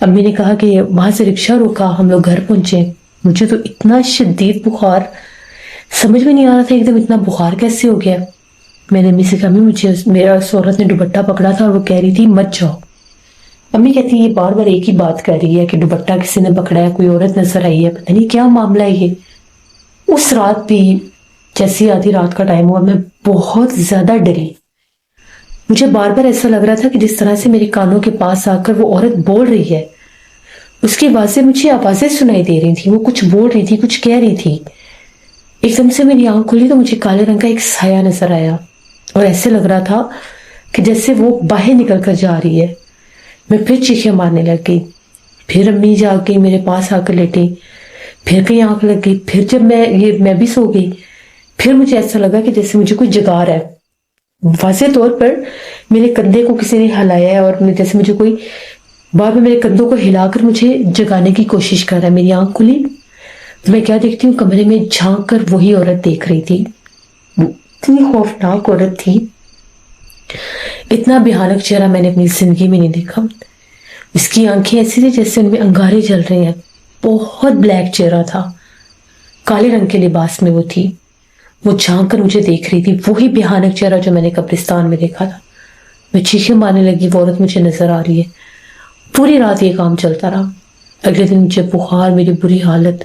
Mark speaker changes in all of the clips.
Speaker 1: امی نے کہا کہ وہاں سے رکشہ روکا، ہم لوگ گھر پہنچے. مجھے تو اتنا شدید بخار، سمجھ میں نہیں آ رہا تھا ایک دم اتنا بخار کیسے ہو گیا. میں نے امی سے کہا امی مجھے میرا اس عورت نے دوپٹہ پکڑا تھا اور وہ کہہ رہی تھی مت جاؤ. امی کہتی یہ بار بار ایک ہی بات کر رہی ہے کہ دوپٹہ کسی نے پکڑا ہے، کوئی عورت نظر آئی ہے، پتہ نہیں کیا معاملہ ہے یہ. اس رات بھی جیسی آدھی رات کا ٹائم ہوا میں بہت زیادہ ڈری. مجھے بار بار ایسا لگ رہا تھا کہ جس طرح سے میرے کانوں کے پاس آ کر وہ عورت بول رہی ہے، اس کی آوازیں مجھے آوازیں سنائی دے رہی تھی، وہ کچھ بول رہی تھی، کچھ کہہ رہی تھی. ایک دم سے میری آنکھ کھلی تو مجھے کالے رنگ کا ایک سایہ نظر آیا اور ایسے لگ رہا تھا کہ جیسے وہ باہر نکل کر جا رہی ہے. میں پھر چیخیں مارنے لگ گئی. پھر امی جا کے میرے پاس آ کر لیٹی، پھر کہیں آنکھ لگ گئی. پھر جب میں بھی سو گئی، پھر مجھے ایسا لگا کہ جیسے مجھے کوئی جگا رہا ہے. واضح طور پر میرے کندھے کو کسی نے ہلایا ہے اور جیسے مجھے کوئی بار بار میرے کندھوں کو ہلا کر مجھے جگانے کی کوشش کر رہا ہے. میری آنکھ کھلی تو میں کیا دیکھتی ہوں، کمرے میں جھانک کر وہی عورت دیکھ رہی تھی. اتنی خوفناک عورت تھی، اتنا بھیانک چہرہ میں نے اپنی زندگی میں نہیں دیکھا. اس کی آنکھیں ایسی تھی جیسے ان میں انگارے جل رہے ہیں. بہت بلیک چہرہ تھا، کالے رنگ کے لباس میں وہ تھی. وہ جھانک کر مجھے دیکھ رہی تھی، وہی بھیانک چہرہ جو میں نے قبرستان میں دیکھا تھا. میں چیخیں مارنے لگی، وہ عورت مجھے نظر آ رہی ہے. پوری رات یہ کام چلتا رہا. اگلے دن مجھے بخار، میری بری حالت.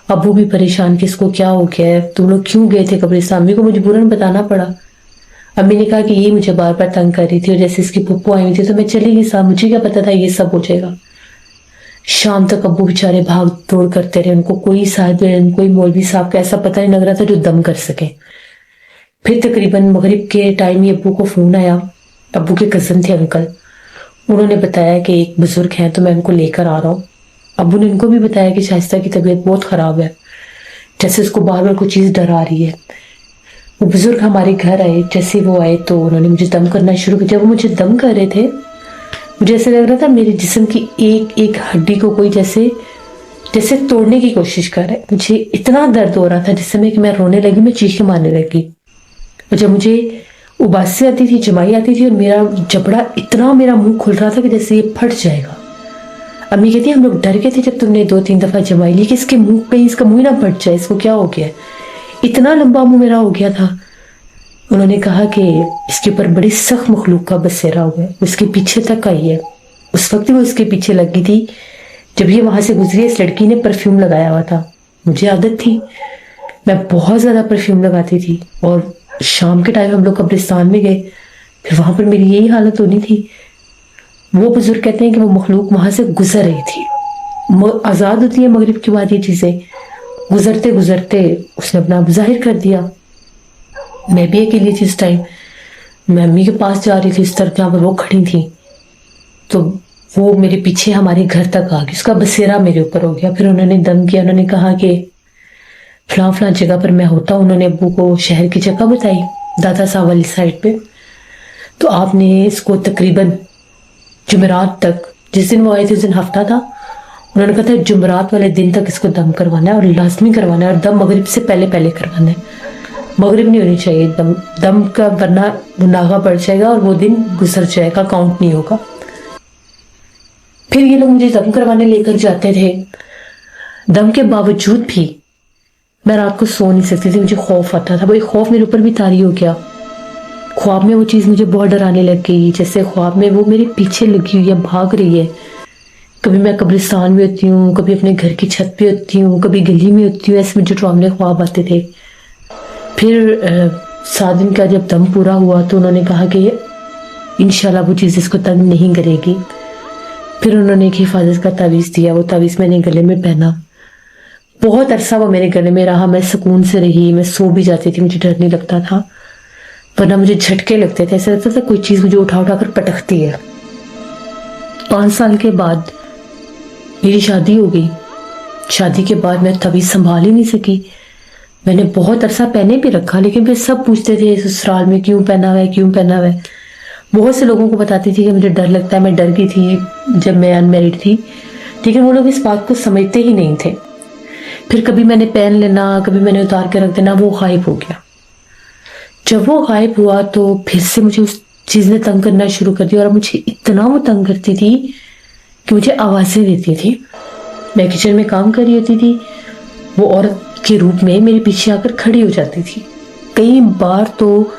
Speaker 1: ابو بھی پریشان کہ اس کو کیا ہو گیا ہے، تم لوگ کیوں گئے تھے قبرستان. امی کو مجبوراً بتانا پڑا. امی نے کہا کہ یہ مجھے بار بار تنگ کر رہی تھی اور جیسے اس کی پھپھو آئی ہوئی تھی تو میں چلی گئی ساتھ. مجھے کیا پتا تھا یہ سب ہو جائے گا. شام تک ابو بیچارے بھاگ دوڑ کرتے رہے. ان کو کوئی صاحب علم، کوئی مولوی صاحب کا ایسا پتہ نہیں لگ رہا تھا جو دم کر سکے. پھر تقریباً مغرب کے ٹائم ہی ابو کو فون آیا. ابو کے کزن تھے انکل، انہوں نے بتایا کہ ایک بزرگ ہیں تو میں ان کو لے کر آ رہا ہوں. ابو نے ان کو بھی بتایا کہ شائستہ کی طبیعت بہت خراب ہے، جیسے اس کو بار بار کوئی چیز ڈرا رہی ہے. وہ بزرگ ہمارے گھر آئے. جیسے وہ آئے تو انہوں نے مجھے دم کرنا شروع کیا. جب وہ مجھے دم کر رہے تھے مجھے ایسا لگ رہا تھا میرے جسم کی ایک ایک ہڈی کو کوئی جیسے توڑنے کی کوشش کر رہا ہے. مجھے اتنا درد ہو رہا تھا جس سے میں رونے لگی، میں چیخیں مارنے لگی. اور جب مجھے اباسی آتی تھی، جمائی آتی تھی اور میرا جبڑا اتنا میرا منہ کھل رہا تھا کہ جیسے یہ پھٹ جائے گا. امی کہتی ہیں ہم لوگ ڈر گئے تھے جب تم نے 2-3 دفعہ جمائی لی کہ اس کے منہ کہیں اس کا منہ نہ پھٹ جائے، اس کو کیا ہو گیا. اتنا لمبا منہ میرا ہو گیا تھا. انہوں نے کہا کہ اس کے اوپر بڑی سخت مخلوق کا بسیرا ہوا ہے، اس کے پیچھے تک آئی ہے. اس وقت وہ اس کے پیچھے لگی تھی جب یہ وہاں سے گزری. اس لڑکی نے پرفیوم لگایا ہوا تھا. مجھے عادت تھی، میں بہت زیادہ پرفیوم لگاتی تھی. اور شام کے ٹائم ہم لوگ قبرستان میں گئے، پھر وہاں پر میری یہی حالت ہونی تھی. وہ بزرگ کہتے ہیں کہ وہ مخلوق وہاں سے گزر رہی تھی. آزاد ہوتی ہے مغرب کے بعد یہ چیزیں. گزرتے گزرتے اس نے اپنا ظاہر کر دیا. میں بھی اکیلی تھی اس ٹائم. میں امی کے پاس جا رہی تھی اس طرف جہاں پر وہ کھڑی تھی، تو وہ میرے پیچھے ہمارے گھر تک آ گئی. اس کا بسیرا میرے اوپر ہو گیا. پھر انہوں نے دم کیا. انہوں نے کہا کہ فلاں فلاں جگہ پر میں ہوتا ہوں. انہوں نے ابو کو شہر کی جگہ بتائی، دادا صاحب والی سائڈ پہ. تو آپ نے اس کو تقریباً جمعرات تک، جس دن وہ آئے تھے اس دن ہفتہ تھا، انہوں نے کہا تھا جمعرات والے دن تک اس کو دم کروانا ہے اور لازمی کروانا ہے، اور دم مغرب سے پہلے کروانا ہے. مغرب نہیں ہونی چاہیے دم کا، ورنہ ناغہ پڑ جائے گا اور وہ دن گزر جائے گا، کاؤنٹ نہیں ہوگا. پھر یہ لوگ مجھے دم کروانے لے کر جاتے تھے. دم کے باوجود بھی میں رات کو سو نہیں سکتی تھی. مجھے خوف آتا تھا. وہی خوف میرے اوپر بھی طاری ہو گیا. خواب میں وہ چیز مجھے بہت ڈرانے لگ گئی، جیسے خواب میں وہ میرے پیچھے لگی ہوئی ہے، بھاگ رہی ہے. کبھی میں قبرستان میں ہوتی ہوں، کبھی اپنے گھر کی چھت پہ ہوتی ہوں، کبھی گلی میں ہوتی ہوں. ایسے مجھے ڈراؤنے خواب آتے تھے. پھر 7 دن کا جب دم پورا ہوا تو انہوں نے کہا کہ انشاءاللہ وہ چیز اس کو تنگ نہیں کرے گی. پھر انہوں نے ایک حفاظت کا تعویذ دیا. وہ تعویذ میں نے گلے میں پہنا. بہت عرصہ وہ میرے گلے میں رہا. میں سکون سے رہی. میں سو بھی جاتی تھی، مجھے ڈر نہیں لگتا تھا. ورنہ مجھے جھٹکے لگتے تھے، ایسا لگتا تھا کوئی چیز مجھے اٹھا کر پٹکتی ہے. 5 سال کے بعد میری شادی ہو گئی. شادی کے بعد میں تعویذ سنبھال ہی نہیں سکی. میں نے بہت عرصہ پہنے بھی رکھا، لیکن پھر سب پوچھتے تھے سسرال میں کیوں پہنا ہوا ہے، کیوں پہنا ہوا ہے. بہت سے لوگوں کو بتاتی تھی کہ مجھے ڈر لگتا ہے. میں ڈر گئی تھی جب میں ان میرڈ تھی، لیکن وہ لوگ اس بات کو سمجھتے ہی نہیں تھے. پھر کبھی میں نے پہن لینا، کبھی میں نے اتار کے رکھ دینا. وہ غائب ہو گیا. جب وہ غائب ہوا تو پھر سے مجھے اس چیز نے تنگ کرنا شروع کر دیا. اور مجھے اتنا وہ تنگ کرتی تھی کہ مجھے آوازیں دیتی تھی. میں کچن میں کام کر رہی ہوتی تھی، وہ عورت کے روپ میں میرے پیچھے آ کر کھڑی ہو جاتی تھی. کئی بار تو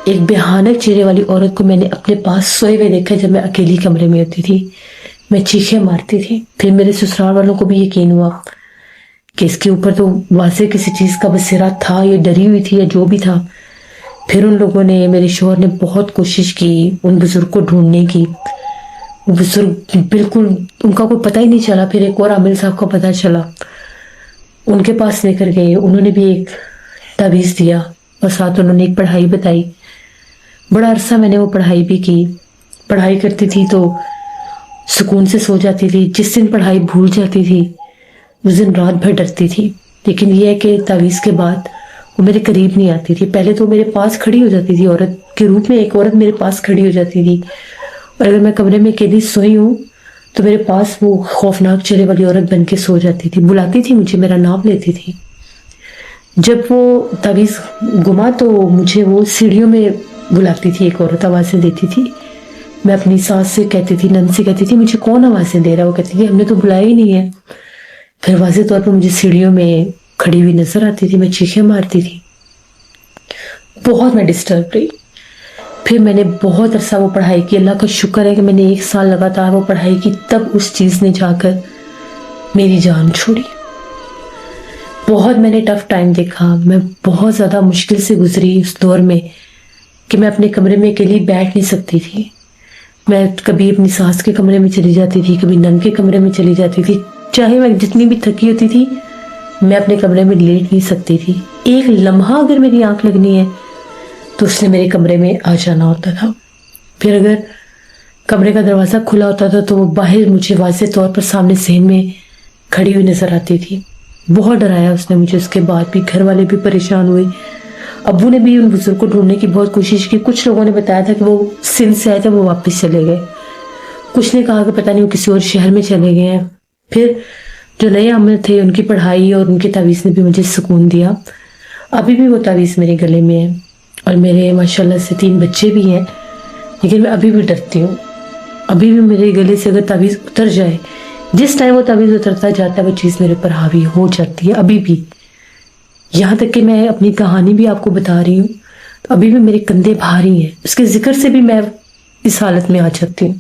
Speaker 1: ایک بھیانک چہرے والی عورت کو میں نے اپنے پاس سوئے ہوئے دیکھا جب میں اکیلی کمرے میں ہوتی تھی. میں چیخیں مارتی تھی. پھر میرے سسرال والوں کو بھی یقین ہوا کہ اس کے اوپر تو واضح کسی چیز کا بصیرہ تھا، یہ ڈری ہوئی تھی یا جو بھی تھا. پھر ان لوگوں نے، میرے شوہر نے بہت کوشش کی ان بزرگ کو ڈھونڈنے کی. وہ بزرگ بالکل ان کا کوئی پتہ ہی نہیں چلا. پھر ایک اور عامل صاحب کو پتہ چلا، ان کے پاس لے کر گئے. انہوں نے بھی ایک تعویذ دیا اور ساتھ انہوں نے ایک پڑھائی بتائی. بڑا عرصہ میں نے وہ پڑھائی بھی کی. پڑھائی کرتی تھی تو سکون سے سو جاتی تھی. جس دن پڑھائی بھول جاتی تھی اس دن رات بھر ڈرتی تھی. لیکن یہ ہے کہ تعویذ کے بعد وہ میرے قریب نہیں آتی تھی. پہلے تو میرے پاس کھڑی ہو جاتی تھی، عورت کے روپ میں ایک عورت میرے پاس کھڑی ہو جاتی تھی. اور اگر میں کمرے میں اکیلی سوئی ہوں تو میرے پاس وہ خوفناک چہرے والی عورت بن کے سو جاتی تھی. بلاتی تھی مجھے، میرا نام لیتی تھی. جب وہ تعویذ گما تو مجھے وہ سیڑھیوں میں بلاتی تھی، ایک عورت آوازیں دیتی تھی. میں اپنی ساس سے کہتی تھی، نند سے کہتی تھی مجھے کون آوازیں دے رہا ہے؟ وہ کہتی تھی ہم نے تو بلایا ہی نہیں ہے. پھر واضح طور پر مجھے سیڑھیوں میں کھڑی ہوئی نظر آتی تھی. میں چیخیں مارتی تھی. بہت میں ڈسٹرب رہی. پھر میں نے بہت عرصہ وہ پڑھائی کی. اللہ کا شکر ہے کہ میں نے 1 سال لگاتار وہ پڑھائی کی. تب اس چیز نے جا کر میری جان چھوڑی. بہت میں نے ٹف ٹائم دیکھا. میں بہت زیادہ مشکل سے گزری اس دور میں کہ میں اپنے کمرے میں اکیلی بیٹھ نہیں سکتی تھی. میں کبھی اپنی ساس کے کمرے میں چلی جاتی تھی، کبھی نند کے کمرے میں چلی جاتی تھی. چاہے میں جتنی بھی تھکی ہوتی تھی میں اپنے کمرے میں لیٹ نہیں سکتی تھی. ایک لمحہ اگر میری آنکھ لگنی ہے تو اس نے میرے کمرے میں آ جانا ہوتا تھا. پھر اگر کمرے کا دروازہ کھلا ہوتا تھا تو وہ باہر مجھے واضح طور پر سامنے ذہن میں کھڑی ہوئی نظر آتی تھی. بہت ڈرایا اس نے مجھے. اس کے بعد بھی گھر والے بھی پریشان ہوئے. ابو نے بھی ان بزرگ کو ڈھونڈنے کی بہت کوشش کی. کچھ لوگوں نے بتایا تھا کہ وہ سندھ سے آئے تھے، وہ واپس چلے گئے. کچھ نے کہا کہ پتہ نہیں وہ کسی اور شہر میں چلے گئے ہیں. پھر جو نئے عامل تھے ان کی پڑھائی اور ان کی تعویذ نے بھی مجھے سکون دیا. ابھی بھی وہ تعویذ میرے گلے میں ہے اور میرے ماشاءاللہ سے 3 بچے بھی ہیں. لیکن میں ابھی بھی ڈرتی ہوں. ابھی بھی میرے گلے سے اگر تعویذ اتر جائے، جس ٹائم وہ تعویذ اترتا جاتا ہے وہ چیز میرے پر حاوی ہو جاتی ہے. ابھی بھی، یہاں تک کہ میں اپنی کہانی بھی آپ کو بتا رہی ہوں تو ابھی بھی میرے کندھے بھاری ہیں. اس کے ذکر سے بھی میں اس حالت میں آ جاتی ہوں.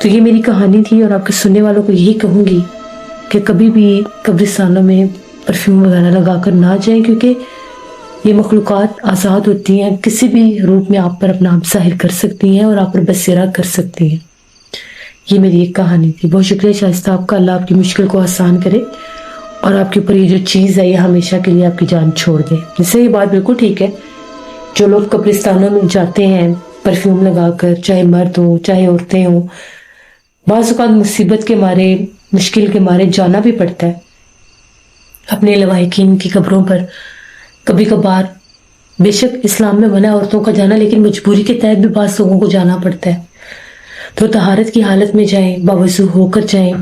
Speaker 1: تو یہ میری کہانی تھی اور آپ کے سننے والوں کو یہی کہوں گی کہ کبھی بھی قبرستانوں میں پرفیوم وغیرہ لگا کر نہ جائیں، کیونکہ یہ مخلوقات آزاد ہوتی ہیں، کسی بھی روپ میں آپ پر اپنا آپ ظاہر کر سکتی ہیں اور آپ پر بسیرا کر سکتی ہیں. یہ میری ایک کہانی تھی. بہت شکریہ شائستہ آپ کا. اللہ آپ کی مشکل کو آسان کرے اور آپ کے اوپر یہ جو چیز ہے یہ ہمیشہ کے لیے آپ کی جان چھوڑ دے. جس سے یہ بات بالکل ٹھیک ہے، جو لوگ قبرستانوں میں جاتے ہیں پرفیوم لگا کر، چاہے مرد ہوں چاہے عورتیں ہوں، بعض اوقات مصیبت کے مارے، مشکل کے مارے جانا بھی پڑتا ہے اپنے لواحقین کی قبروں پر. کبھی کبھار بے شک اسلام میں منع عورتوں کا جانا، لیکن مجبوری کے تحت بھی بعض لوگوں کو جانا پڑتا ہے. تو طہارت کی حالت میں جائیں، باوضو ہو کر جائیں،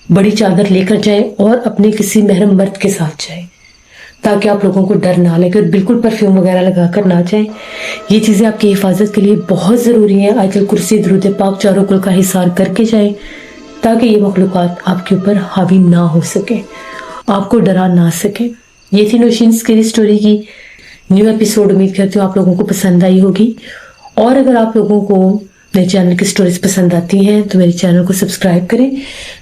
Speaker 1: بڑی چادر لے کر جائیں اور اپنے کسی محرم مرد کے ساتھ جائیں تاکہ آپ لوگوں کو ڈر نہ لگے. اور بالکل پرفیوم وغیرہ لگا کر نہ جائیں. یہ چیزیں آپ کی حفاظت کے لیے بہت ضروری ہیں. آیت الکرسی، درود پاک چاروں کل کا حصار کر کے جائیں تاکہ یہ مخلوقات آپ کے اوپر حاوی نہ ہو سکے، آپ کو ڈرا نہ سکے. یہ تھی نوشین اسکیری اسٹوری کی نیو ایپیسوڈ. امید کرتی ہوں آپ لوگوں کو پسند آئی ہوگی. اور اگر آپ لوگوں کو میرے چینل کی سٹوریز پسند آتی ہیں تو میرے چینل کو سبسکرائب کریں.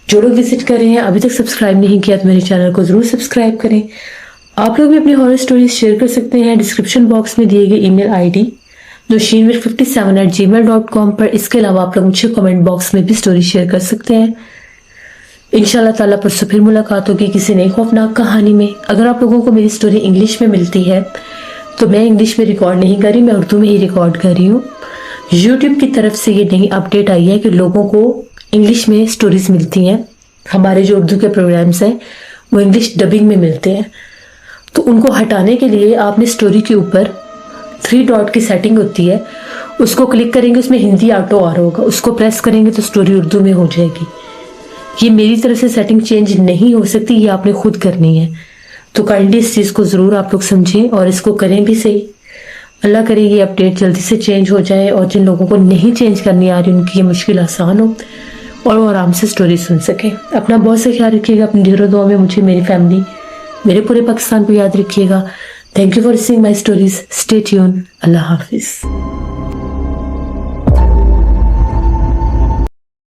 Speaker 1: جو لوگ وزٹ کر رہے ہیں ابھی تک سبسکرائب نہیں کیا تو میرے چینل کو ضرور سبسکرائب کریں. آپ لوگ بھی اپنی ہارر سٹوریز شیئر کر سکتے ہیں ڈسکرپشن باکس میں دیے گئے ای میل آئی ڈی noshinmir57@gmail.com پر. اس کے علاوہ آپ لوگ مجھے کمنٹ باکس میں بھی سٹوری شیئر کر سکتے ہیں. انشاءاللہ تعالیٰ پرسوں پھر ملاقات ہوگی کسی نئی خوفناک کہانی میں. اگر آپ لوگوں کو میری سٹوری انگلش میں ملتی ہے تو میں انگلش میں ریکارڈ نہیں کر رہی، میں اردو میں ہی ریکارڈ کر رہی ہوں. یوٹیوب کی طرف سے یہ نئی اپڈیٹ آئی ہے کہ لوگوں کو انگلش میں سٹوریز ملتی ہیں. ہمارے جو اردو کے پروگرامز ہیں وہ انگلش ڈبنگ میں ملتے ہیں. تو ان کو ہٹانے کے لیے آپ نے سٹوری کے اوپر 3 ڈاٹ کی سیٹنگ ہوتی ہے، اس کو کلک کریں گے، اس میں ہندی آٹو آ رہا ہوگا، اس کو پریس کریں گے تو سٹوری اردو میں ہو جائے گی. یہ میری طرف سے سیٹنگ چینج نہیں ہو سکتی، یہ آپ نے خود کرنی ہے. تو کائنڈلی اس چیز کو ضرور آپ لوگ سمجھیں اور اس کو کریں بھی صحیح. اللہ کرے یہ اپڈیٹ جلدی سے چینج ہو جائے اور جن لوگوں کو نہیں چینج کرنی آ رہی ان کی یہ مشکل آسان ہو اور وہ آرام سے سٹوری سن سکیں. اپنا بہت سے خیال رکھیے گا. اپنی ڈھیروں دعا میں مجھے, میری فیملی, میرے پورے پاکستان کو یاد رکھیے گا. Thank you for listening my stories. Stay tuned. اللہ حافظ.